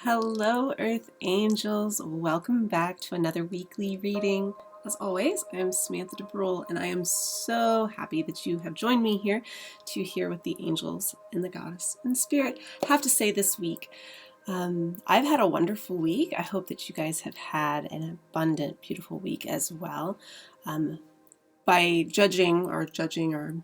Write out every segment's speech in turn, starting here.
Hello, Earth Angels. Welcome back to another weekly reading. As always, I am Samantha DeBrule, and I am so happy that you have joined me here to hear what the angels and the goddess and spirit have to say this week. I've had a wonderful week. I hope that you guys have had an abundant, beautiful week as well. By judging or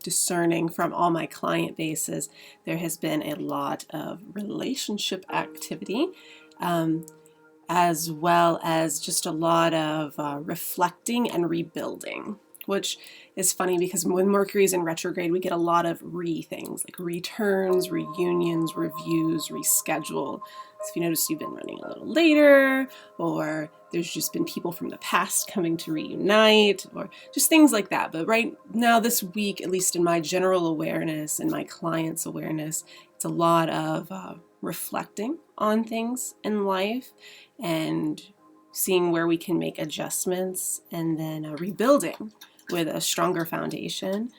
discerning from all my client bases, there has been a lot of relationship activity, as well as just a lot of reflecting and rebuilding, which is funny because when Mercury's in retrograde, we get a lot of things like returns, reunions, reviews, reschedule. So if you notice you've been running a little later, or there's just been people from the past coming to reunite, or just things like that. But right now, this week, at least in my general awareness and my clients' awareness, it's a lot of reflecting on things in life and seeing where we can make adjustments, and then rebuilding with a stronger foundation,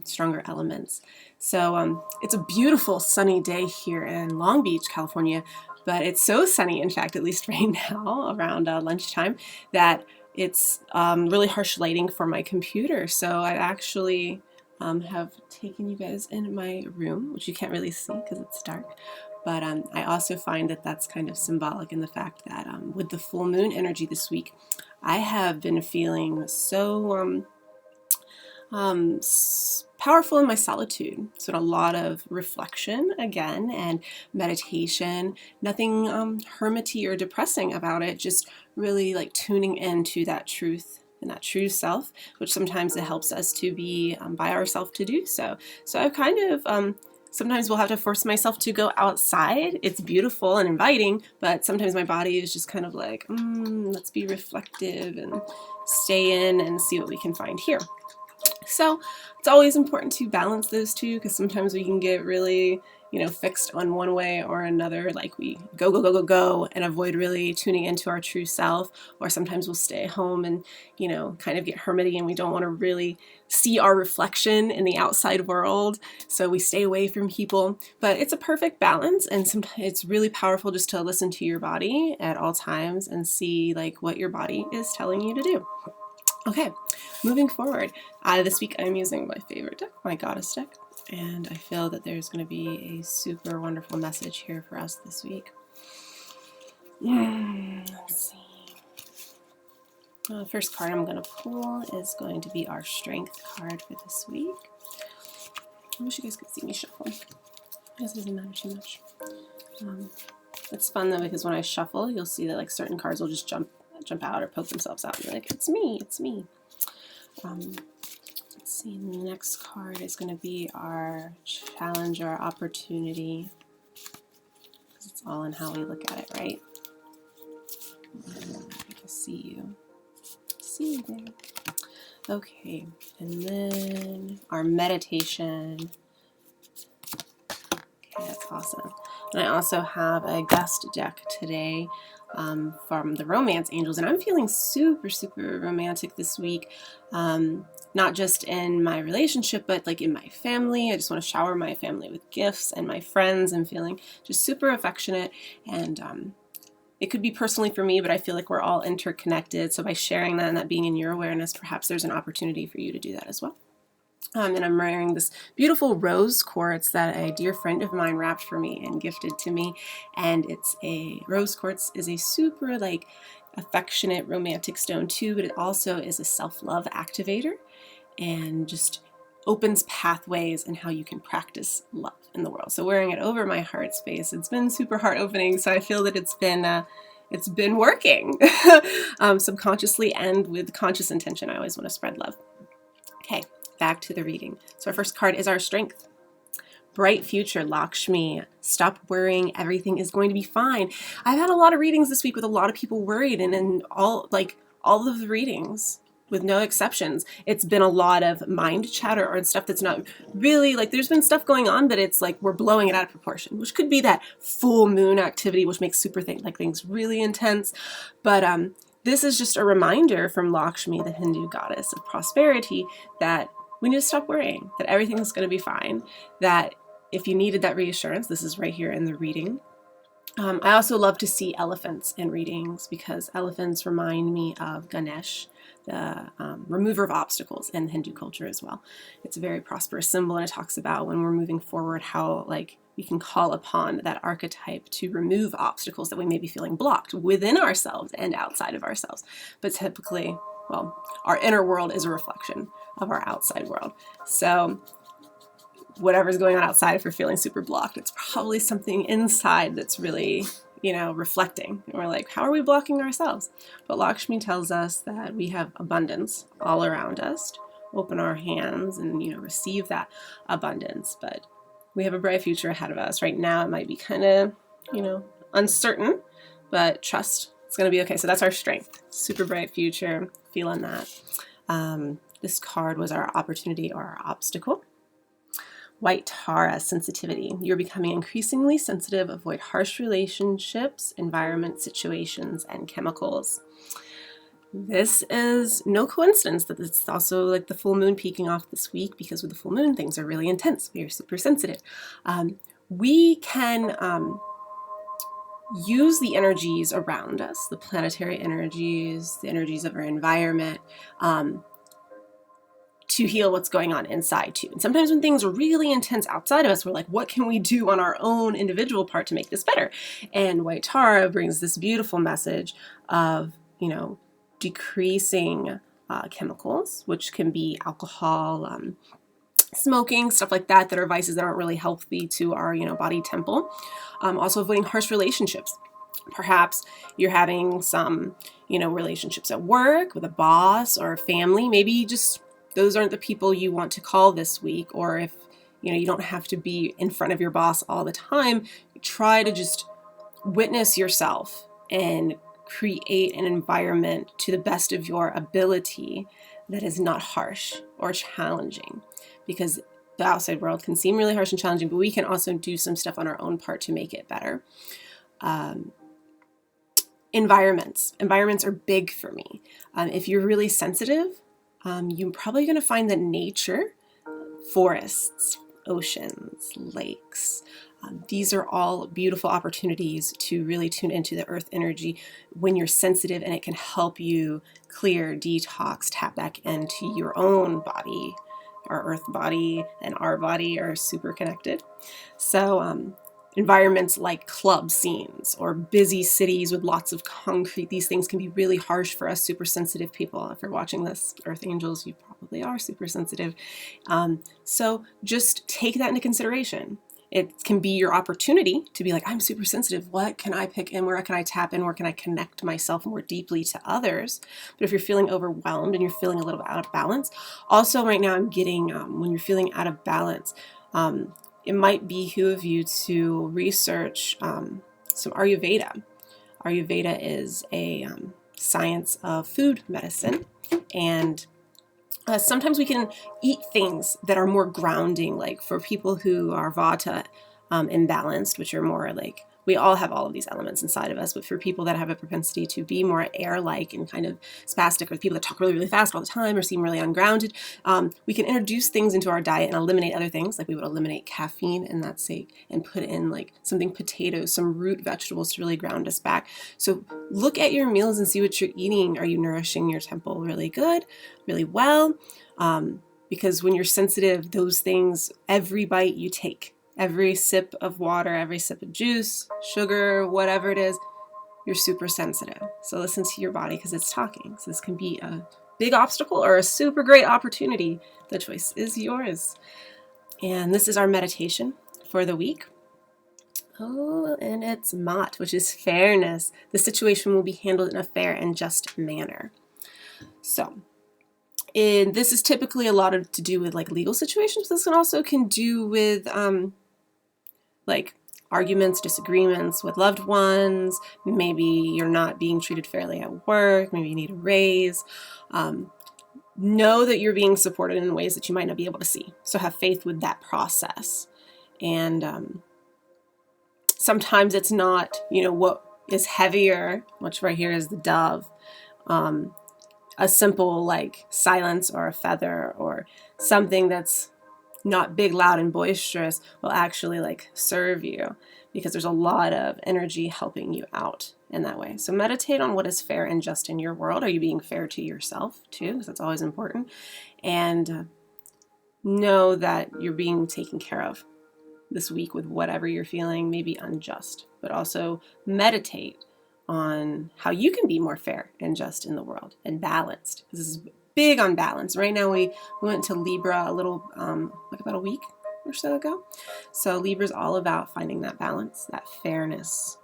stronger elements. So it's a beautiful sunny day here in Long Beach, California, but it's so sunny, in fact, at least right now around lunchtime, that it's really harsh lighting for my computer. So I actually have taken you guys in my room, which you can't really see because it's dark. But I also find that that's kind of symbolic in the fact that with the full moon energy this week, I have been feeling so powerful in my solitude. So a lot of reflection again and meditation, nothing hermity or depressing about it, just really like tuning into that truth and that true self, which sometimes it helps us to be by ourselves to do so. So I've kind of sometimes will have to force myself to go outside. It's beautiful and inviting, but sometimes my body is just kind of like, let's be reflective and stay in and see what we can find here. So it's always important to balance those two, because sometimes we can get really, fixed on one way or another, like we go and avoid really tuning into our true self, or sometimes we'll stay home and, kind of get hermity and we don't want to really see our reflection in the outside world, so we stay away from people. But it's a perfect balance, and sometimes it's really powerful just to listen to your body at all times and see like what your body is telling you to do. Okay, moving forward, this week I'm using my favorite deck, my Goddess deck, and I feel that there's going to be a super wonderful message here for us this week. Let's see. The first card I'm going to pull is going to be our Strength card for this week. I wish you guys could see me shuffle. I guess it doesn't matter too much. It's fun though, because when I shuffle, you'll see that like certain cards will just jump out or poke themselves out and be like, it's me. Let's see, the next card is going to be our challenge or opportunity, because it's all in how we look at it, right? I can see you there. Okay, and then our meditation. Okay, that's awesome. And I also have a guest deck today from the Romance Angels, and I'm feeling super, super romantic this week. Not just in my relationship, but like in my family. I just want to shower my family with gifts, and my friends. I'm feeling just super affectionate, and it could be personally for me, but I feel like we're all interconnected. So by sharing that and that being in your awareness, perhaps there's an opportunity for you to do that as well. And I'm wearing this beautiful rose quartz that a dear friend of mine wrapped for me and gifted to me. And it's a rose quartz is a super like affectionate romantic stone too, but it also is a self-love activator and just opens pathways and how you can practice love in the world. So wearing it over my heart space, it's been super heart opening. So I feel that it's been working subconsciously and with conscious intention. I always want to spread love. Okay. Back to the reading. So our first card is our Strength. Bright future, Lakshmi. Stop worrying. Everything is going to be fine. I've had a lot of readings this week with a lot of people worried, and all of the readings, with no exceptions, it's been a lot of mind chatter or stuff that's not really like, there's been stuff going on, but it's like we're blowing it out of proportion, which could be that full moon activity, which makes things really intense. But this is just a reminder from Lakshmi, the Hindu goddess of prosperity, that we need to stop worrying, that everything is going to be fine, that if you needed that reassurance, this is right here in the reading. I also love to see elephants in readings because elephants remind me of Ganesh, the remover of obstacles in Hindu culture as well. It's a very prosperous symbol, and it talks about when we're moving forward how like we can call upon that archetype to remove obstacles that we may be feeling blocked within ourselves and outside of ourselves. But typically, well, our inner world is a reflection of our outside world. So whatever's going on outside, if you're feeling super blocked, it's probably something inside that's really, reflecting. And we're like, how are we blocking ourselves? But Lakshmi tells us that we have abundance all around us. Open our hands and, receive that abundance. But we have a bright future ahead of us. Right now, it might be kind of, uncertain, but trust it's going to be okay. So that's our strength. Super bright future, feeling that. This card was our opportunity or our obstacle. White Tara, sensitivity. You're becoming increasingly sensitive. Avoid harsh relationships, environment, situations, and chemicals. This is no coincidence that it's also like the full moon peaking off this week, because with the full moon, things are really intense. We are super sensitive. We can use the energies around us, the planetary energies, the energies of our environment, to heal what's going on inside too. And sometimes when things are really intense outside of us, we're like, what can we do on our own individual part to make this better? And White Tara brings this beautiful message of, decreasing chemicals, which can be alcohol, smoking, stuff like that are vices that aren't really healthy to our, body temple. Also avoiding harsh relationships. Perhaps you're having some, relationships at work with a boss or a family. Maybe just those aren't the people you want to call this week. Or if, you don't have to be in front of your boss all the time, try to just witness yourself and create an environment to the best of your ability that is not harsh or challenging, because the outside world can seem really harsh and challenging, but we can also do some stuff on our own part to make it better. Environments are big for me. If you're really sensitive, you're probably going to find that nature, forests, oceans, lakes, these are all beautiful opportunities to really tune into the earth energy when you're sensitive, and it can help you clear, detox, tap back into your own body. Our earth body and our body are super connected. So environments like club scenes or busy cities with lots of concrete, these things can be really harsh for us super sensitive people. If you're watching this, Earth Angels, you probably are super sensitive. So just take that into consideration. It can be your opportunity to be like, I'm super sensitive. What can I pick in? Where can I tap in? Where can I connect myself more deeply to others? But if you're feeling overwhelmed and you're feeling a little bit out of balance, also right now I'm getting, when you're feeling out of balance, it might behoove you to research some Ayurveda. Ayurveda is a science of food medicine, and sometimes we can eat things that are more grounding, like for people who are Vata imbalanced, which are more like, we all have all of these elements inside of us, but for people that have a propensity to be more air-like and kind of spastic, or people that talk really, really fast all the time or seem really ungrounded, we can introduce things into our diet and eliminate other things, like we would eliminate caffeine in that sake and put in like something potatoes, some root vegetables to really ground us back. So look at your meals and see what you're eating. Are you nourishing your temple really good, really well? Because when you're sensitive, those things, every bite you take, every sip of water, every sip of juice, sugar, whatever it is, you're super sensitive. So listen to your body because it's talking. So this can be a big obstacle or a super great opportunity. The choice is yours. And this is our meditation for the week. Oh, and it's Mat, which is fairness. The situation will be handled in a fair and just manner. So, and this is typically a lot of to do with like legal situations. This can do with like arguments, disagreements with loved ones. Maybe you're not being treated fairly at work. Maybe you need a raise. Know that you're being supported in ways that you might not be able to see. So have faith with that process. And sometimes it's not, what is heavier, which right here is the dove. A simple like silence or a feather or something that's not big, loud, and boisterous will actually like serve you. because there's a lot of energy helping you out in that way. So meditate on what is fair and just in your world. Are you being fair to yourself too? Because that's always important. And know that you're being taken care of this week with whatever you're feeling may be unjust, but also meditate on how you can be more fair and just in the world and balanced. This is big on balance. Right now we went to Libra a little, like about a week or so ago. So Libra is all about finding that balance, that fairness.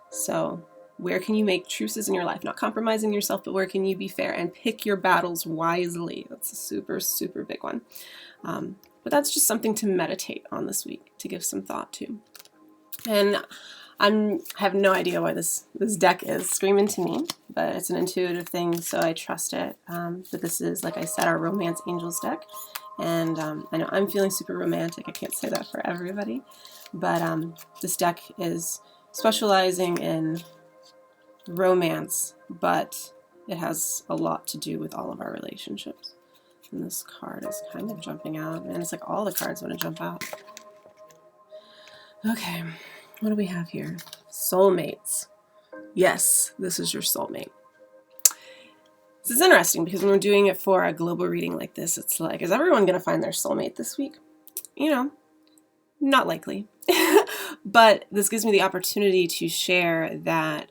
So where can you make truces in your life? Not compromising yourself, but where can you be fair and pick your battles wisely? That's a super, super big one. But that's just something to meditate on this week, to give some thought to. And I have no idea why this deck is screaming to me, but it's an intuitive thing, so I trust it. But this is, like I said, our Romance Angels deck. And I know I'm feeling super romantic. I can't say that for everybody. But this deck is specializing in romance, but it has a lot to do with all of our relationships. And this card is kind of jumping out, and it's like all the cards want to jump out. Okay, what do we have here? Soulmates. Yes, this is your soulmate. This is interesting because when we're doing it for a global reading like this, it's like, is everyone going to find their soulmate this week? You know, not likely. But this gives me the opportunity to share that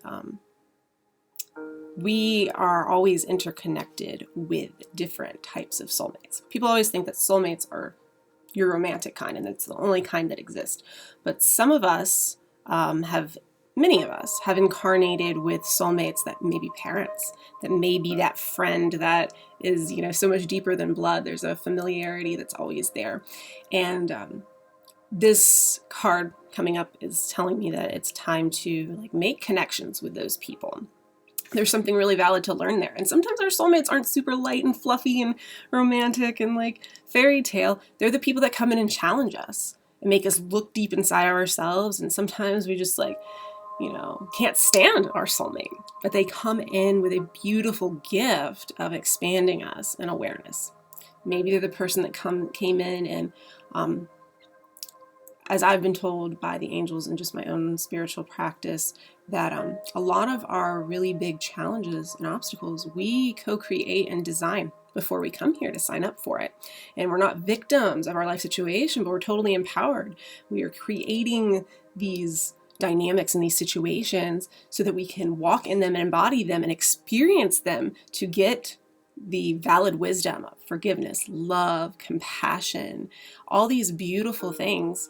we are always interconnected with different types of soulmates. People always think that soulmates are your romantic kind and it's the only kind that exist. But some of us many of us have incarnated with soulmates that may be parents, that may be that friend that is, you know, so much deeper than blood. There's a familiarity that's always there. And this card coming up is telling me that it's time to like make connections with those people. There's something really valid to learn there. And sometimes our soulmates aren't super light and fluffy and romantic and like fairy tale. They're the people that come in and challenge us and make us look deep inside ourselves. And sometimes we just like, you know, can't stand our soulmate, but they come in with a beautiful gift of expanding us in awareness. Maybe they're the person that came in and, as I've been told by the angels and just my own spiritual practice, that a lot of our really big challenges and obstacles we co-create and design before we come here to sign up for it. And we're not victims of our life situation, but we're totally empowered. We are creating these dynamics in these situations so that we can walk in them and embody them and experience them to get the valid wisdom of forgiveness, love, compassion, all these beautiful things.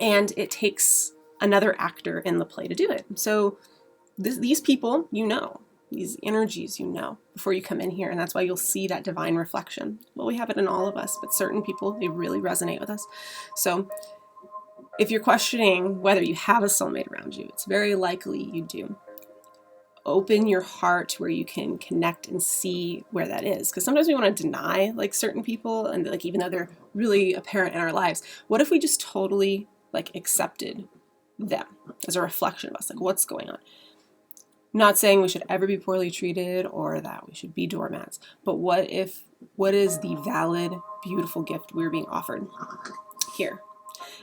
And it takes another actor in the play to do it. So these people, you know, these energies, you know, before you come in here. And that's why you'll see that divine reflection. Well, we have it in all of us, but certain people, they really resonate with us. So if you're questioning whether you have a soulmate around you, it's very likely you do. Open your heart to where you can connect and see where that is. Because sometimes we want to deny like certain people, and like even though they're really apparent in our lives, what if we just totally like accepted them as a reflection of us? Like, what's going on? Not saying we should ever be poorly treated or that we should be doormats, but what is the valid, beautiful gift we're being offered here?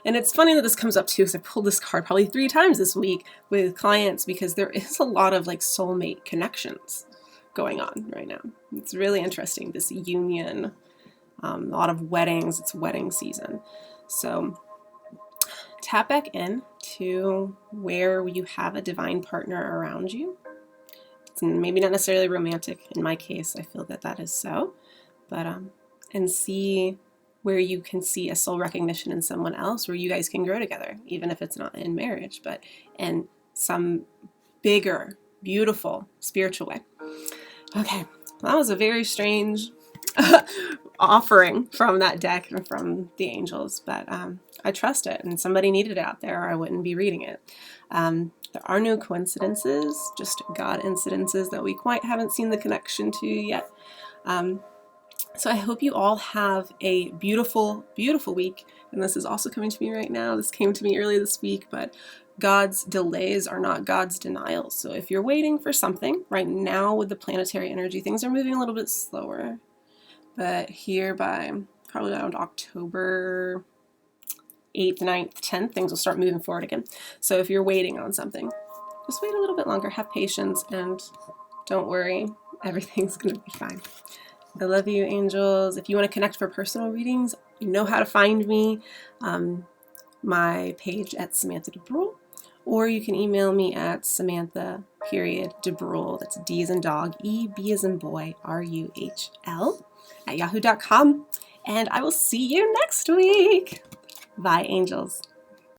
And it's funny that this comes up too, because I pulled this card probably 3 times this week with clients, because there is a lot of like soulmate connections going on right now. It's really interesting, this union, a lot of weddings, it's wedding season. So tap back in to where you have a divine partner around you. It's maybe not necessarily romantic. In my case, I feel that is so, but and see where you can see a soul recognition in someone else, where you guys can grow together, even if it's not in marriage, but in some bigger, beautiful, spiritual way. Okay, well, that was a very strange offering from that deck and from the angels, but I trust it, and somebody needed it out there, or I wouldn't be reading it. There are no coincidences, just God incidences that we quite haven't seen the connection to yet. So I hope you all have a beautiful, beautiful week. And this is also coming to me right now. This came to me earlier this week, but God's delays are not God's denials. So if you're waiting for something right now with the planetary energy, things are moving a little bit slower. But here by probably around October 8th, 9th, 10th, things will start moving forward again. So if you're waiting on something, just wait a little bit longer, have patience, and don't worry, everything's going to be fine. I love you, angels. If you want to connect for personal readings, you know how to find me. My page at Samantha DeBrule, or you can email me at Samantha.DeBrule, that's D as in dog, E, B as in boy, RUHL, at yahoo.com. And I will see you next week. Bye, angels.